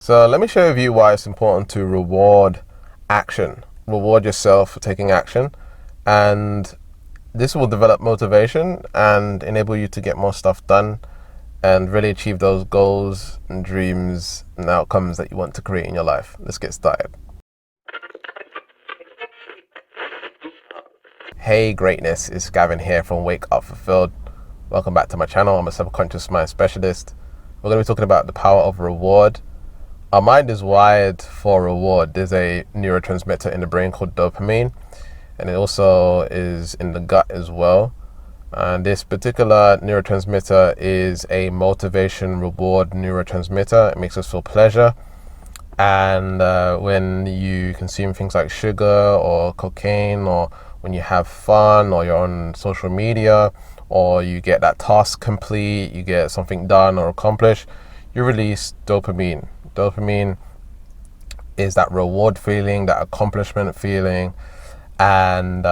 So let me share with you why it's important to reward action. Reward yourself for taking action, and this will develop motivation and enable you to get more stuff done and really achieve those goals and dreams and outcomes that you want to create in your life. Let's get started. Hey greatness, it's Gavin here from Wake Up Fulfilled. Welcome back to my channel. I'm a subconscious mind specialist. We're going to be talking about the power of reward. Our mind is wired for reward. There's a neurotransmitter in the brain called dopamine, and it also is in the gut as well. And this particular neurotransmitter is a motivation reward neurotransmitter. It makes us feel pleasure. And when you consume things like sugar or cocaine, or when you have fun, or you're on social media, or you get that task complete, you get something done or accomplished, you release dopamine. Dopamine is that reward feeling, that accomplishment feeling. And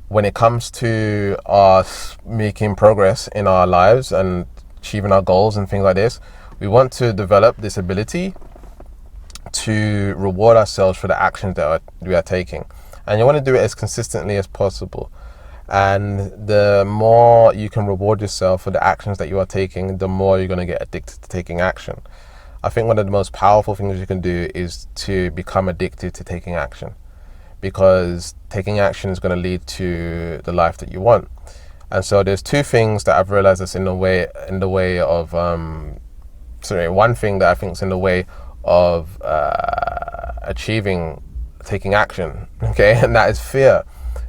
when it comes to us making progress in our lives and achieving our goals and things like this, we want to develop this ability to reward ourselves for the actions that we are taking. And you want to do it as consistently as possible. And the more you can reward yourself for the actions that you are taking, the more you're going to get addicted to taking action. I think one of the most powerful things you can do is to become addicted to taking action, because taking action is going to lead to the life that you want. And so there's two things that I've realized that's one thing that I think is in the way of achieving taking action, okay, and that is fear.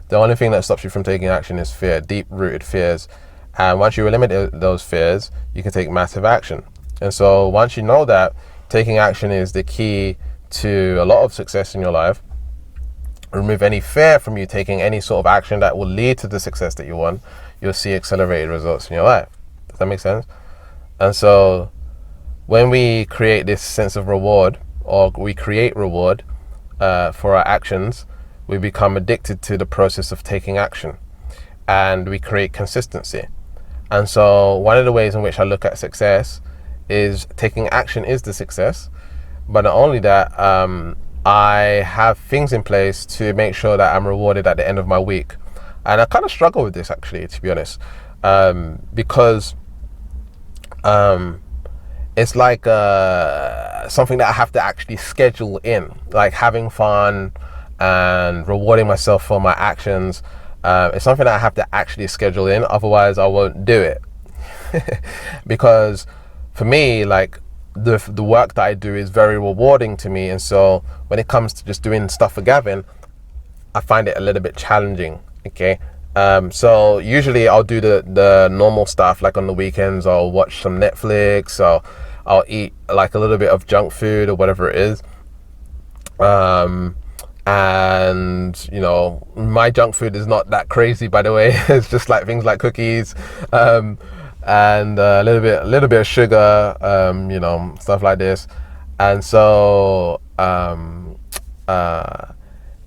The only thing that stops you from taking action is fear, deep-rooted fears. And once you eliminate those fears, you can take massive action. And so once you know that taking action is the key to a lot of success in your life, remove any fear from you taking any sort of action that will lead to the success that you want, you'll see accelerated results in your life. Does that make sense? And so when we create this sense of reward, or we create reward for our actions, we become addicted to the process of taking action, and we create consistency. And so one of the ways in which I look at success is taking action is the success. But not only that, I have things in place to make sure that I'm rewarded at the end of my week. And I kind of struggle with this, actually, to be honest, because it's like something that I have to actually schedule in, like having fun and rewarding myself for my actions. It's something that I have to actually schedule in, otherwise I won't do it. Because for me, like the work that I do is very rewarding to me, and so when it comes to just doing stuff for Gavin, I find it a little bit challenging. Okay, so usually I'll do the normal stuff, like on the weekends I'll watch some Netflix, or I'll eat like a little bit of junk food or whatever it is. And you know, my junk food is not that crazy, by the way. It's just like things like cookies, and a little bit of sugar, you know, stuff like this. And so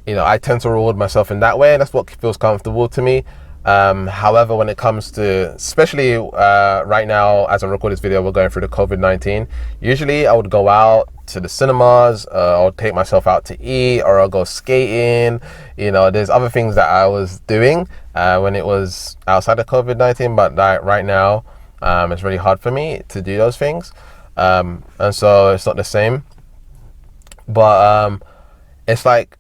you know, I tend to reward myself in that way, and that's what feels comfortable to me. However, when it comes to, especially right now, as I record this video, we're going through the COVID-19. Usually I would go out to the cinemas, I'll take myself out to eat, or I'll go skating. You know, there's other things that I was doing when it was outside of COVID-19, but right now it's really hard for me to do those things. And so it's not the same. But it's like,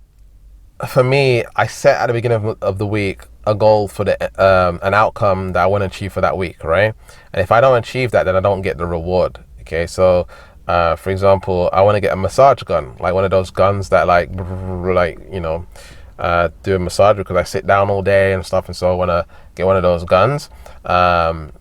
for me, I set at the beginning of the week a goal for an outcome that I want to achieve for that week, right? And if I don't achieve that, then I don't get the reward. Okay, so for example, I want to get a massage gun, like one of those guns that like you know, do a massage, because I sit down all day and stuff, and so I want to get one of those guns.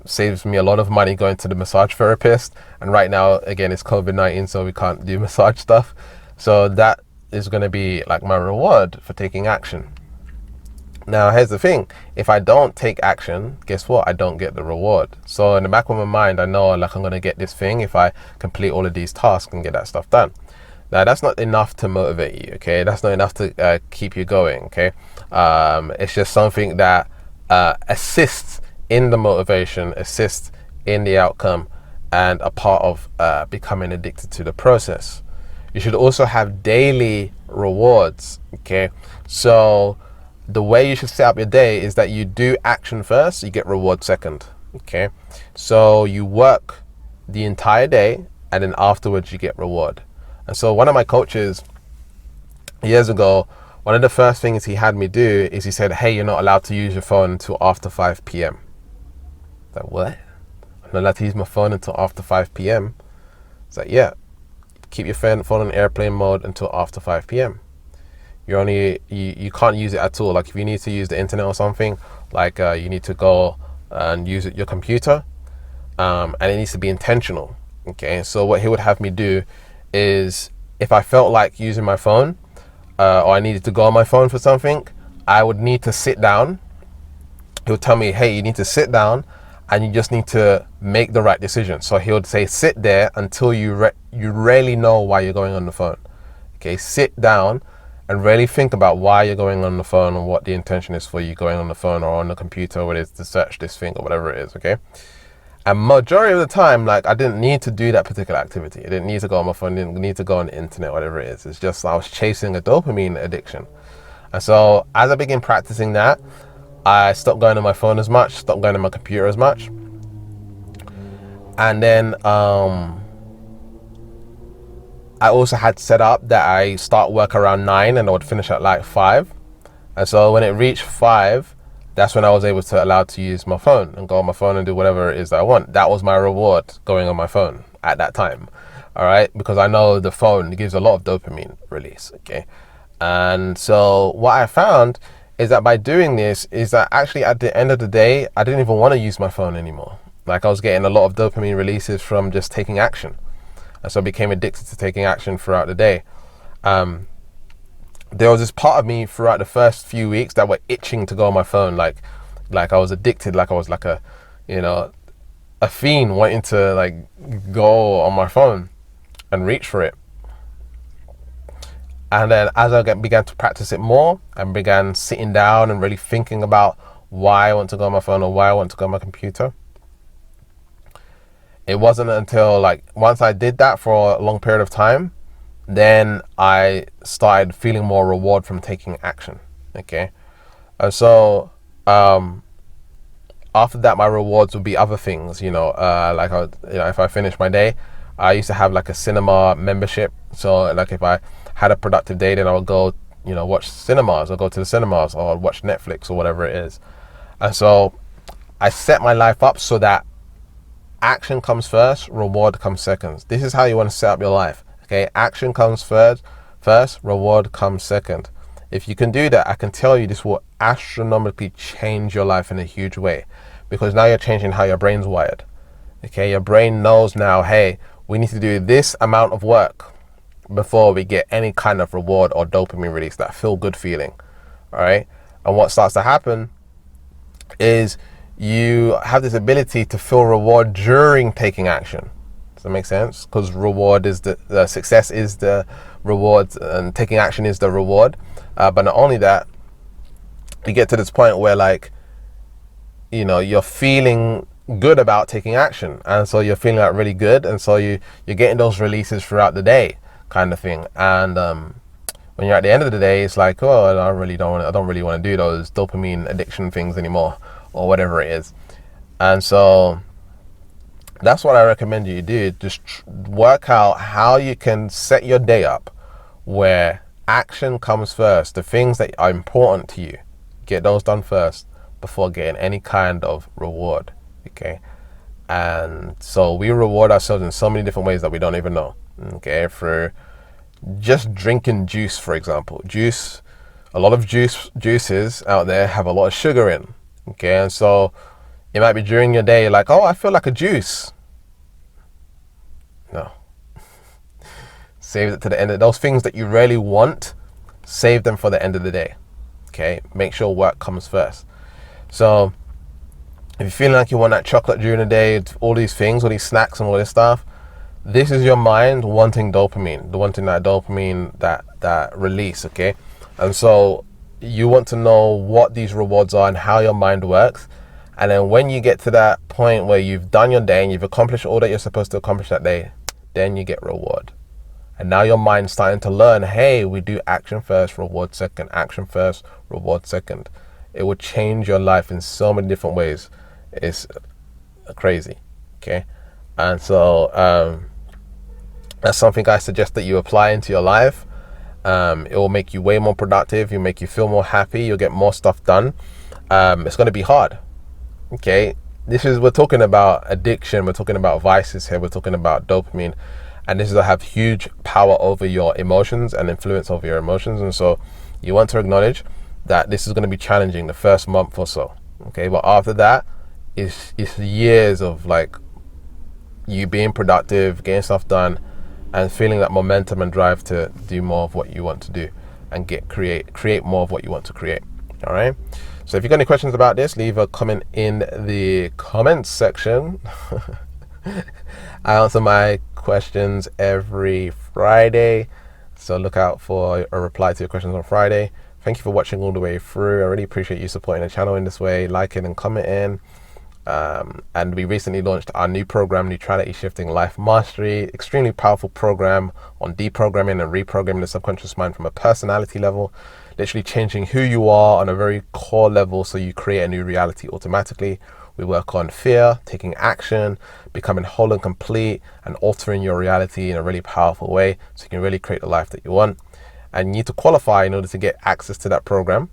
Saves me a lot of money going to the massage therapist, and right now again it's COVID-19, so we can't do massage stuff. So that is going to be like my reward for taking action. Now here's the thing, if I don't take action, guess what? I don't get the reward. So in the back of my mind, I know like I'm going to get this thing if I complete all of these tasks and get that stuff done. Now that's not enough to motivate you, okay? That's not enough to keep you going, okay? It's just something that assists in the motivation, assists in the outcome, and a part of becoming addicted to the process. You should also have daily rewards. Okay, so the way you should set up your day is that you do action first, you get reward second. Okay, so you work the entire day and then afterwards you get reward. And so one of my coaches years ago, one of the first things he had me do is he said, hey, you're not allowed to use your phone until after 5 p.m. Like, what? I'm not allowed to use my phone until after 5 p.m. It's like, yeah, keep your phone on airplane mode until after 5 p.m. You can't use it at all. Like if you need to use the internet or something, like you need to go and use your computer, and it needs to be intentional. Okay, so what he would have me do is if I felt like using my phone, or I needed to go on my phone for something, I would need to sit down. He would tell me, hey, you need to sit down and you just need to make the right decision. So he would say, sit there until you really know why you're going on the phone. Okay, sit down and really think about why you're going on the phone and what the intention is for you going on the phone or on the computer, whether it's to search this thing or whatever it is, okay? And majority of the time, like I didn't need to do that particular activity. I didn't need to go on my phone, didn't need to go on the internet, whatever it is. It's just I was chasing a dopamine addiction. And so as I began practicing that, I stopped going on my phone as much, stopped going on my computer as much. And then I also had set up that I start work around 9 and I would finish at like 5. And so when it reached 5, that's when I was able to allow to use my phone and go on my phone and do whatever it is that I want. That was my reward, going on my phone at that time. All right, because I know the phone gives a lot of dopamine release. Okay, and so what I found is that by doing this is that actually at the end of the day, I didn't even want to use my phone anymore. Like I was getting a lot of dopamine releases from just taking action. And so I became addicted to taking action throughout the day. There was this part of me throughout the first few weeks that were itching to go on my phone. Like I was addicted, like I was like a fiend wanting to like go on my phone and reach for it. And then as I began to practice it more and began sitting down and really thinking about why I want to go on my phone or why I want to go on my computer, it wasn't until like once I did that for a long period of time, then I started feeling more reward from taking action. Okay, and so after that, my rewards would be other things. Like if I finished my day, I used to have like a cinema membership. So like if I had a productive day, then I would go, watch cinemas or go to the cinemas or watch Netflix or whatever it is. And so I set my life up so that action comes first, reward comes second. This is how you want to set up your life. Okay, action comes first, reward comes second. If you can do that, I can tell you this will astronomically change your life in a huge way, because now you're changing how your brain's wired. Okay, your brain knows now, hey, we need to do this amount of work before we get any kind of reward or dopamine release, that feel good feeling. All right, and what starts to happen is you have this ability to feel reward during taking action. Does that make sense? Because reward is the success is the reward and taking action is the reward. But not only that, you get to this point where like, you're feeling good about taking action. And so you're feeling like really good. And so you're getting those releases throughout the day kind of thing. And when you're at the end of the day, it's like, oh, I don't really want to do those dopamine addiction things anymore or whatever it is. And so that's what I recommend you do. Just work out how you can set your day up where action comes first. The things that are important to you, get those done first before getting any kind of reward. Okay, and so we reward ourselves in so many different ways that we don't even know. Okay, for just drinking juice, for example. A lot of juices out there have a lot of sugar in. Okay, and so it might be during your day like, oh, I feel like a juice. No. Save it to the end of those things that you really want. Save them for the end of the day. Okay, make sure work comes first. So if you're feeling like you want that chocolate during the day, all these things, all these snacks and all this stuff, this is your mind wanting dopamine, wanting that dopamine, that release. Okay, and so you want to know what these rewards are and how your mind works, And then when you get to that point where you've done your day and you've accomplished all that you're supposed to accomplish that day, then you get reward. And now your mind's starting to learn, hey, we do action first, reward second, action first, reward second. It will change your life in so many different ways. It's crazy, okay? And so that's something I suggest that you apply into your life. It will make you way more productive. It'll make you feel more happy. You'll get more stuff done. It's going to be hard, okay? We're talking about addiction. We're talking about vices here. We're talking about dopamine. And this will have huge power over your emotions and influence over your emotions. And so you want to acknowledge that this is going to be challenging the first month or so, okay? But after that, it's years of like you being productive, getting stuff done, and feeling that momentum and drive to do more of what you want to do and create more of what you want to create. All right. So if you've got any questions about this, leave a comment in the comments section. I answer my questions every Friday, so look out for a reply to your questions on Friday. Thank you for watching all the way through. I really appreciate you supporting the channel in this way, liking and commenting. And we recently launched our new program, Neutrality Shifting Life Mastery. Extremely powerful program on deprogramming and reprogramming the subconscious mind from a personality level, literally changing who you are on a very core level so you create a new reality automatically. We work on fear, taking action, becoming whole and complete, and altering your reality in a really powerful way so you can really create the life that you want. And you need to qualify in order to get access to that program.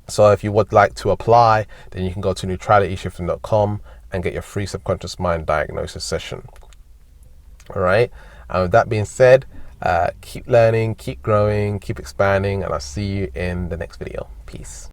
So if you would like to apply, then you can go to neutralityshifting.com and get your free subconscious mind diagnosis session. All right. And with that being said, keep learning, keep growing, keep expanding, and I'll see you in the next video. Peace.